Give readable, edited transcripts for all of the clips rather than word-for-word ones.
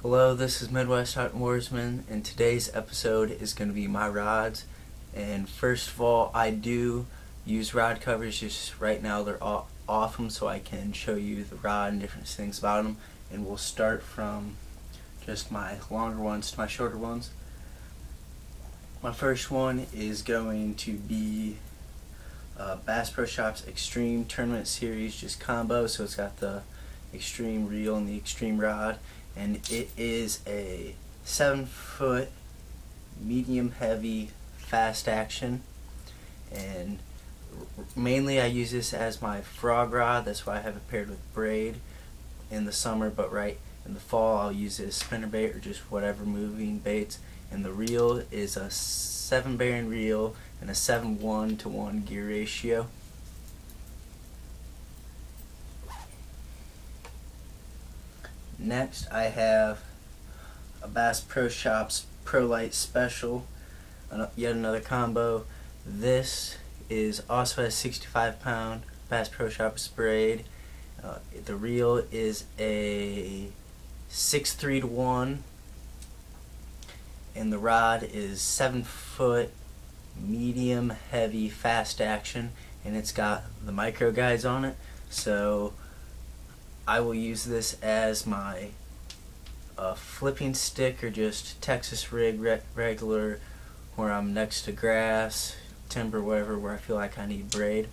Hello, this is Midwest Outdoorsman, and today's episode is going to be my rods. And first of all, I do use rod covers. Just right now they're off them, so I can show you the rod and different things about them. And we'll start from just my longer ones to my shorter ones. My first one is going to be Bass Pro Shops Extreme Tournament Series, just combo. So it's got the extreme reel and the extreme rod, and it is a 7-foot medium heavy fast action, and mainly I use this as my frog rod. That's why I have it paired with braid in the summer, but right in the fall I'll use it as spinnerbait or just whatever moving baits. And the reel is a 7-bearing reel and a 7:1 gear ratio. Next, I have a Bass Pro Shops Pro Light Special, yet another combo. This is also a 65-pound Bass Pro Shops braid. The reel is a 6:3:1, and the rod is 7-foot medium heavy fast action, and it's got the micro guides on it. So I will use this as my flipping stick or just Texas rig regular, where I'm next to grass, timber, whatever, where I feel like I need braid.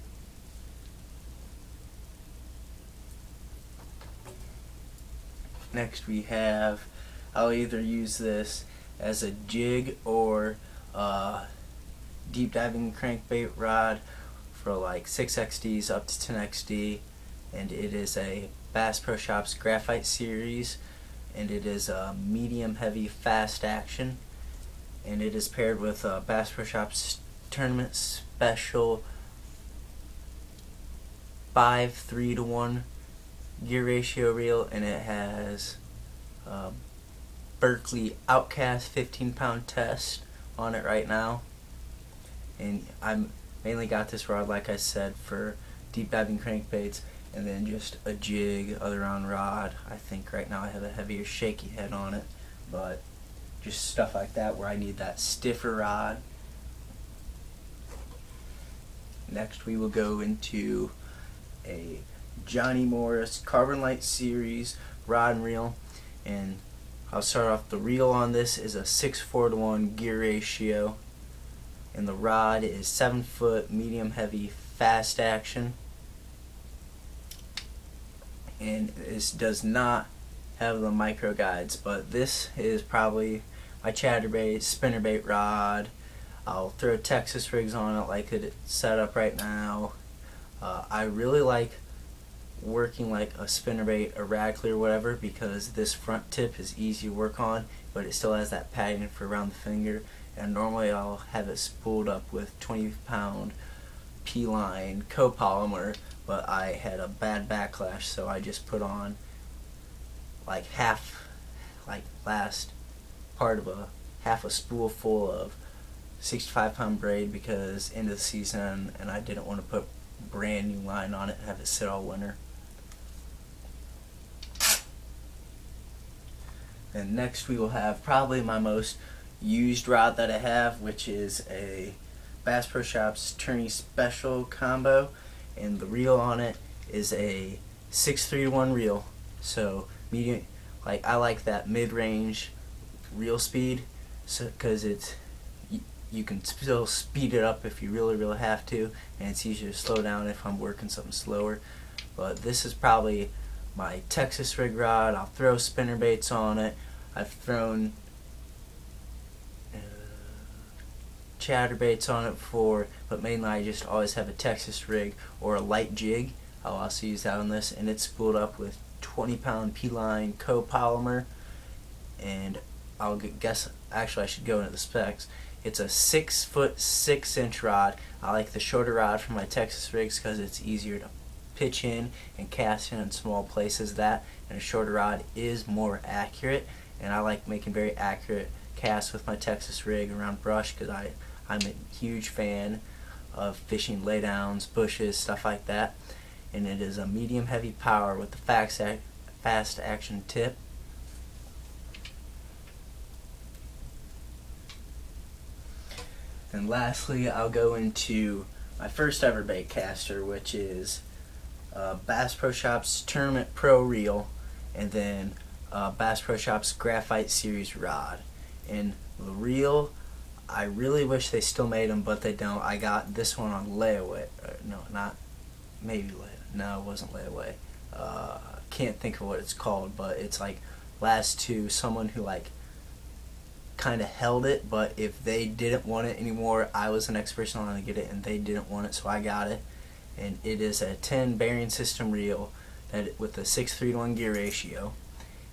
Next we have, I'll either use this as a jig or deep diving crankbait rod for like 6XDs up to 10XD, and it is a Bass Pro Shops Graphite Series, and it is a medium heavy fast action, and it is paired with a Bass Pro Shops Tournament Special 5:3:1 gear ratio reel, and it has Berkeley Outcast 15-pound test on it right now. And I'm mainly got this rod, like I said, for deep diving crankbaits, and then just a jig, other on rod. I think right now I have a heavier shaky head on it, but just stuff like that where I need that stiffer rod. Next we will go into a Johnny Morris Carbon Light Series rod and reel, and I'll start off. The reel on this is a 6:4:1 gear ratio, and the rod is 7-foot medium heavy fast action, and this does not have the micro guides, but this is probably my chatterbait spinnerbait rod. I'll throw Texas rigs on it like it's set up right now. I really like working like a spinnerbait, a Radley or whatever, because this front tip is easy to work on, but it still has that padding for around the finger. And normally I'll have it spooled up with 20-pound P-line copolymer, but I had a bad backlash, so I just put on like last part of half a spool full of 65-pound braid, because end of the season, and I didn't want to put brand new line on it and have it sit all winter. And next we will have probably my most used rod that I have, which is a Bass Pro Shops Tourney Special combo, and the reel on it is a 6:3:1 reel. So medium, like I like that mid-range reel speed, so because you can still speed it up if you really have to, and it's easier to slow down if I'm working something slower. But this is probably my Texas rig rod. I'll throw spinner baits on it. I've thrown chatterbaits on it before, but mainly I just always have a Texas rig or a light jig. I'll also use that on this, and it's spooled up with 20-pound P-line copolymer, and I'll guess, actually I should go into the specs. It's a 6-foot 6-inch rod. I like the shorter rod for my Texas rigs because it's easier to pitch in and cast in small places, and a shorter rod is more accurate, and I like making very accurate casts with my Texas rig around brush, because I'm a huge fan of fishing laydowns, bushes, stuff like that. And it is a medium heavy power with the fast action tip. And lastly, I'll go into my first ever bait caster, which is Bass Pro Shops Tournament Pro Reel, and then Bass Pro Shops Graphite Series Rod. And the reel, I really wish they still made them, but they don't. I got this one on layaway. No, not maybe layaway. No, it wasn't layaway. Can't think of what it's called, but it's like last to someone who like kind of held it, but if they didn't want it anymore, I was the next person on to get it, and they didn't want it, so I got it. And it is a 10 bearing system reel that with a 6:3-to-1 gear ratio,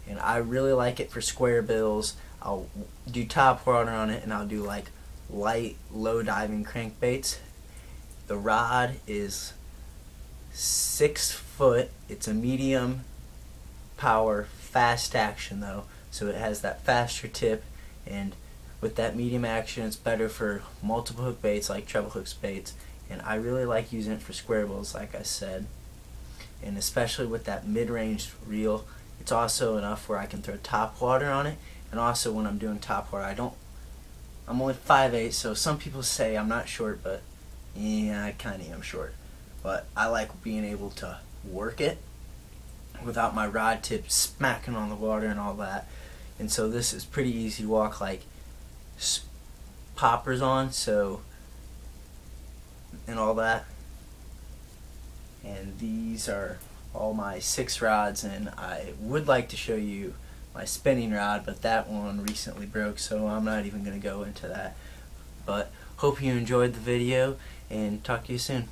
and I really like it for square bills. I'll do top water on it, and I'll do like light, low diving crankbaits. The rod is 6 foot. It's a medium power, fast action though, so it has that faster tip, and with that medium action, it's better for multiple hook baits like treble hooks baits. And I really like using it for square bills, like I said, and especially with that mid-range reel, it's also enough where I can throw top water on it. And also when I'm doing top water, I'm only 5'8", so some people say I'm not short, but yeah, I kind of am short. But I like being able to work it without my rod tip smacking on the water and all that. And so this is pretty easy to walk like poppers on, so, and all that. And these are all my 6 rods, and I would like to show you my spinning rod, but that one recently broke, so I'm not even going to go into that. But hope you enjoyed the video, and talk to you soon.